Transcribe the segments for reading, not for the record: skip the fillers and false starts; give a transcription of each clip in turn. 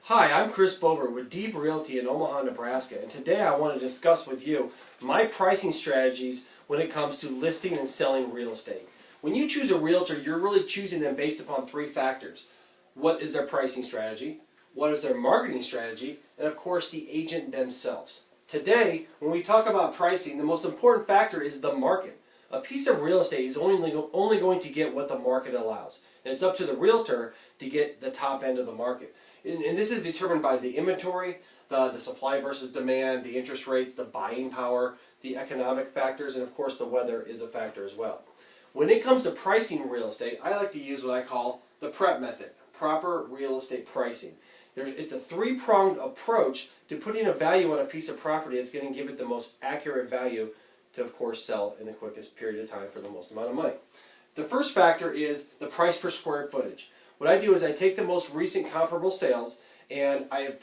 Hi, I'm Chris Bober with Deep Realty in Omaha, Nebraska, and today I want to discuss with you my pricing strategies when it comes to listing and selling real estate. When you choose a realtor, you're really choosing them based upon three factors. What is their pricing strategy? What is their marketing strategy? And of course, the agent themselves. Today, when we talk about pricing, the most important factor is the market. A piece of real estate is only going to get what the market allows. And it's up to the realtor to get the top end of the market. And this is determined by the inventory, the supply versus demand, the interest rates, the buying power, the economic factors, and of course the weather is a factor as well. When it comes to pricing real estate, I like to use what I call the PREP method, proper real estate pricing. It's a three-pronged approach to putting a value on a piece of property that's going to give it the most accurate value to, of course, sell in the quickest period of time for the most amount of money. The first factor is the price per square footage. What I do is I take the most recent comparable sales and I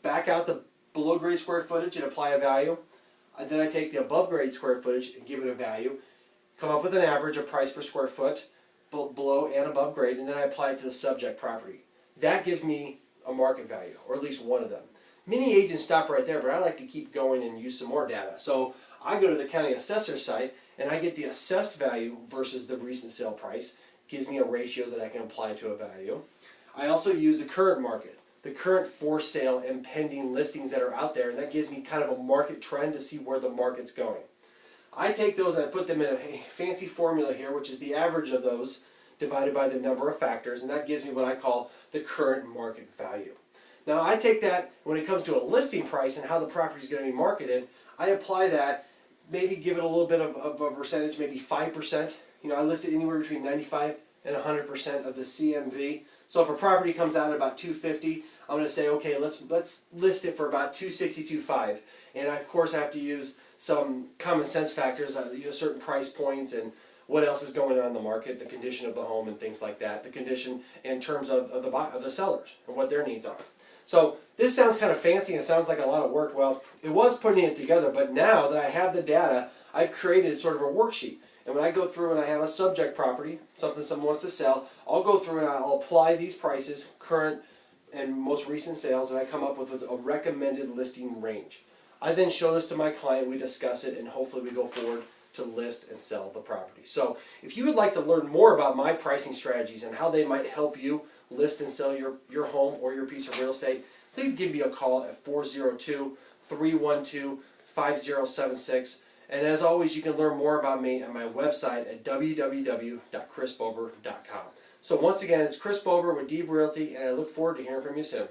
back out the below grade square footage and apply a value. Then I take the above grade square footage and give it a value, come up with an average of price per square foot below and above grade, and then I apply it to the subject property. That gives me a market value, or at least one of them. Many agents stop right there, but I like to keep going and use some more data. So I go to the county assessor's site and I get the assessed value versus the recent sale price. Gives me a ratio that I can apply to a value. I also use the current market, the current for sale and pending listings that are out there, and that gives me kind of a market trend to see where the market's going. I take those and I put them in a fancy formula here, which is the average of those divided by the number of factors, and that gives me what I call the current market value. Now I take that when it comes to a listing price and how the property is going to be marketed, I apply that, maybe give it a little bit of a percentage, maybe 5%. I list it anywhere between 95 and 100% of the CMV. So if a property comes out at about 250, I'm going to say, okay, let's list it for about 260, and I, of course, have to use some common sense factors, certain price points and what else is going on in the market, the condition of the home and things like that, the condition in terms of the sellers and what their needs are. So this sounds kind of fancy and it sounds like a lot of work. Well, it was putting it together, but now that I have the data, I've created sort of a worksheet. And when I go through and I have a subject property, something someone wants to sell, I'll go through and I'll apply these prices, current and most recent sales, and I come up with a recommended listing range. I then show this to my client, we discuss it, and hopefully we go forward to list and sell the property. So if you would like to learn more about my pricing strategies and how they might help you list and sell your home or your piece of real estate, please give me a call at 402-312-5076. And as always, you can learn more about me at my website at www.chrisbober.com. So once again, it's Chris Bober with Deep Realty, and I look forward to hearing from you soon.